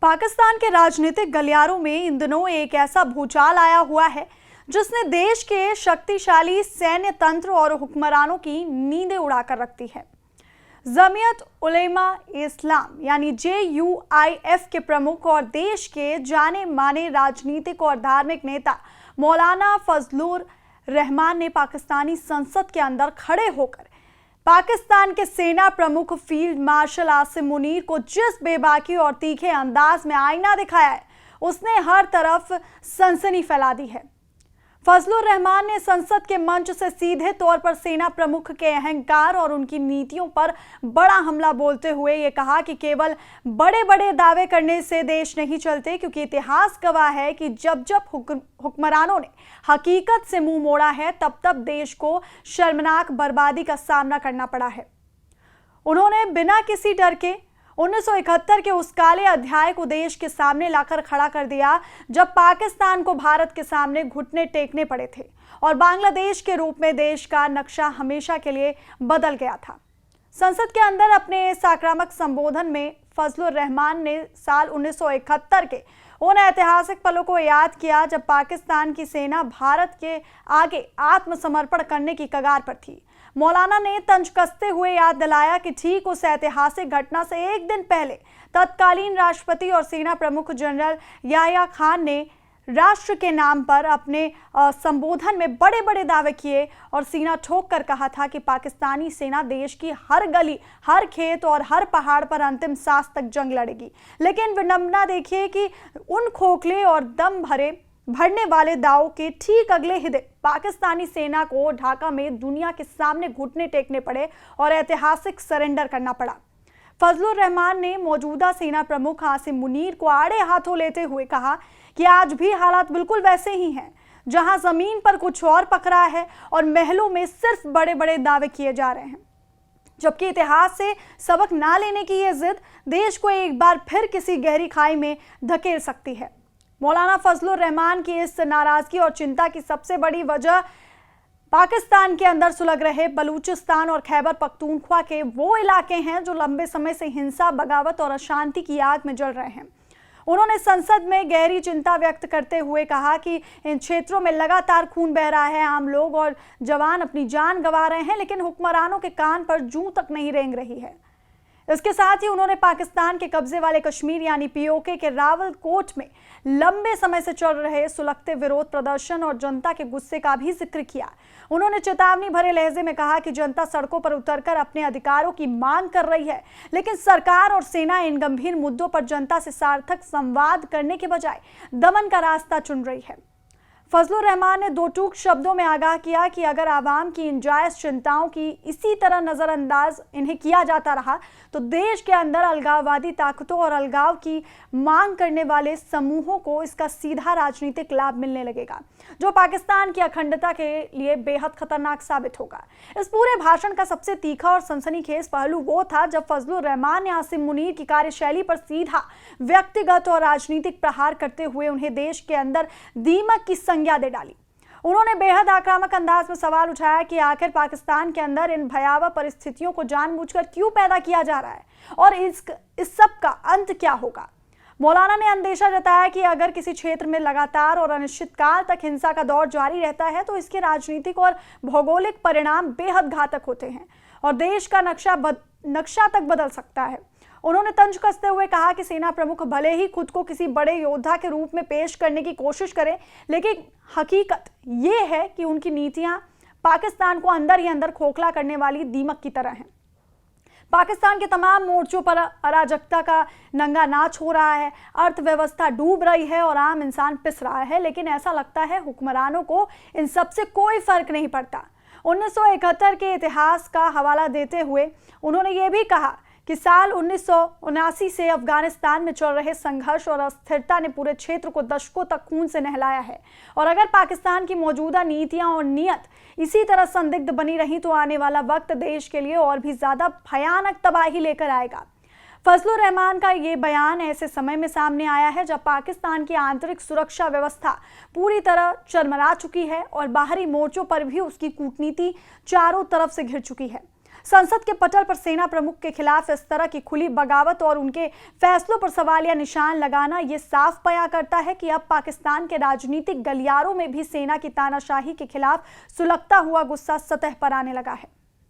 पाकिस्तान के राजनीतिक गलियारों में इन दिनों एक ऐसा भूचाल आया हुआ है जिसने देश के शक्तिशाली सैन्य तंत्र और हुक्मरानों की नींदें उड़ाकर रखती है। जमीयत उलेमा इस्लाम यानी JUIF के प्रमुख और देश के जाने माने राजनीतिक और धार्मिक नेता मौलाना फजलुर रहमान ने पाकिस्तानी संसद के अंदर खड़े होकर पाकिस्तान के सेना प्रमुख फील्ड मार्शल आसिम मुनीर को जिस बेबाकी और तीखे अंदाज में आईना दिखाया है, उसने हर तरफ सनसनी फैला दी है। फजलुर रहमान ने संसद के मंच से सीधे तौर पर सेना प्रमुख के अहंकार और उनकी नीतियों पर बड़ा हमला बोलते हुए ये कहा कि केवल बड़े बड़े दावे करने से देश नहीं चलते, क्योंकि इतिहास गवाह है कि जब जब हुक्मरानों ने हकीकत से मुंह मोड़ा है तब तब देश को शर्मनाक बर्बादी का सामना करना पड़ा है। उन्होंने बिना किसी डर के 1971 के उस काले अध्याय को देश के सामने लाकर खड़ा कर दिया जब पाकिस्तान को भारत के सामने घुटने टेकने पड़े थे और बांग्लादेश के रूप में देश का नक्शा हमेशा के लिए बदल गया था। संसद के अंदर अपने इस आक्रामक संबोधन में फजलुर रहमान ने साल 1971 के उन ऐतिहासिक पलों को याद किया जब पाकिस्तान की सेना भारत के आगे आत्मसमर्पण करने की कगार पर थी। मौलाना ने तंज कसते हुए याद दिलाया कि ठीक उस ऐतिहासिक घटना से एक दिन पहले तत्कालीन राष्ट्रपति और सेना प्रमुख जनरल याह्या खान ने राष्ट्र के नाम पर अपने संबोधन में बड़े बड़े दावे किए और सीना ठोक कर कहा था कि पाकिस्तानी सेना देश की हर गली, हर खेत और हर पहाड़ पर अंतिम सांस तक जंग लड़ेगी। लेकिन विडंबना देखिए कि उन खोखले और दम भरने वाले दावों के ठीक अगले ही दिन पाकिस्तानी सेना को ढाका में दुनिया के सामने घुटने टेकने पड़े और ऐतिहासिक सरेंडर करना पड़ा। फजलुर रहमान ने मौजूदा सेना प्रमुख आसिम मुनीर को आड़े हाथों लेते हुए कहा कि आज भी हालात बिल्कुल वैसे ही हैं, जहां जमीन पर कुछ और पकड़ा है और महलों में सिर्फ बड़े बड़े दावे किए जा रहे हैं, जबकि इतिहास से सबक ना लेने की यह जिद देश को एक बार फिर किसी गहरी खाई में धकेल सकती है। मौलाना फजलुर रहमान की इस नाराजगी और चिंता की सबसे बड़ी वजह पाकिस्तान के अंदर सुलग रहे बलूचिस्तान और खैबर पख्तूनख्वा के वो इलाके हैं जो लंबे समय से हिंसा, बगावत और अशांति की आग में जल रहे हैं। उन्होंने संसद में गहरी चिंता व्यक्त करते हुए कहा कि इन क्षेत्रों में लगातार खून बह रहा है, आम लोग और जवान अपनी जान गंवा रहे हैं, लेकिन हुक्मरानों के कान पर जूं तक नहीं रेंग रही है। इसके साथ ही उन्होंने पाकिस्तान के कब्जे वाले कश्मीर यानी POK के रावलकोट में लंबे समय से चल रहे सुलगते विरोध प्रदर्शन और जनता के गुस्से का भी जिक्र किया। उन्होंने चेतावनी भरे लहजे में कहा कि जनता सड़कों पर उतरकर अपने अधिकारों की मांग कर रही है, लेकिन सरकार और सेना इन गंभीर मुद्दों पर जनता से सार्थक संवाद करने के बजाय दमन का रास्ता चुन रही है। फजलुर रहमान ने दो टूक शब्दों में आगाह किया कि अगर आवाम की इन जायज चिंताओं की इसी तरह नज़रअंदाज इन्हें किया जाता रहा तो देश के अंदर अलगाववादी ताकतों और अलगाव की मांग करने वाले समूहों को इसका सीधा राजनीतिक लाभ मिलने लगेगा, जो पाकिस्तान की अखंडता के लिए बेहद खतरनाक साबित होगा। इस पूरे भाषण का सबसे तीखा और सनसनीखेज पहलू वो था जब फजलुर रहमान ने आसिम मुनीर की कार्यशैली पर सीधा व्यक्तिगत और राजनीतिक प्रहार करते हुए उन्हें देश के अंदर दीमक की संज्ञा दे डाली। उन्होंने बेहद आक्रामक अंदाज में सवाल उठाया कि आखिर पाकिस्तान के अंदर इन भयावह परिस्थितियों को जानबूझकर क्यों पैदा किया जा रहा है और इस सब का अंत क्या होगा। मौलाना ने अंदेशा जताया कि अगर किसी क्षेत्र में लगातार और अनिश्चितकाल तक हिंसा का दौर जारी रहता है तो इसके राजनीतिक और भौगोलिक परिणाम बेहद घातक होते हैं और देश का नक्शा तक बदल सकता है। उन्होंने तंज कसते हुए कहा कि सेना प्रमुख भले ही खुद को किसी बड़े योद्धा के रूप में पेश करने की कोशिश करें, लेकिन हकीकत ये है कि उनकी नीतियां पाकिस्तान को अंदर ही अंदर खोखला करने वाली दीमक की तरह हैं। पाकिस्तान के तमाम मोर्चों पर अराजकता का नंगा नाच हो रहा है, अर्थव्यवस्था डूब रही है और आम इंसान पिस रहा है, लेकिन ऐसा लगता है हुक्मरानों को इन सबसे कोई फर्क नहीं पड़ता। 1971 के इतिहास का हवाला देते हुए उन्होंने ये भी कहा कि साल 1979 से अफगानिस्तान में चल रहे संघर्ष और अस्थिरता ने पूरे क्षेत्र को दशकों तक खून से नहलाया है और अगर पाकिस्तान की मौजूदा नीतियां और नीयत इसी तरह संदिग्ध बनी रही तो आने वाला वक्त देश के लिए और भी ज्यादा भयानक तबाही लेकर आएगा। फजलुर रहमान का ये बयान ऐसे समय में सामने आया है जब पाकिस्तान की आंतरिक सुरक्षा व्यवस्था पूरी तरह चरमरा चुकी है और बाहरी मोर्चों पर भी उसकी कूटनीति चारों तरफ से घिर चुकी है। संसद के पटल पर सेना प्रमुख के खिलाफ इस तरह की खुली बगावत और उनके फैसलों पर सवालिया निशान लगाना ये साफ बयां करता है कि अब पाकिस्तान के राजनीतिक गलियारों में भी सेना की तानाशाही के खिलाफ सुलगता हुआ गुस्सा सतह पर आने लगा है।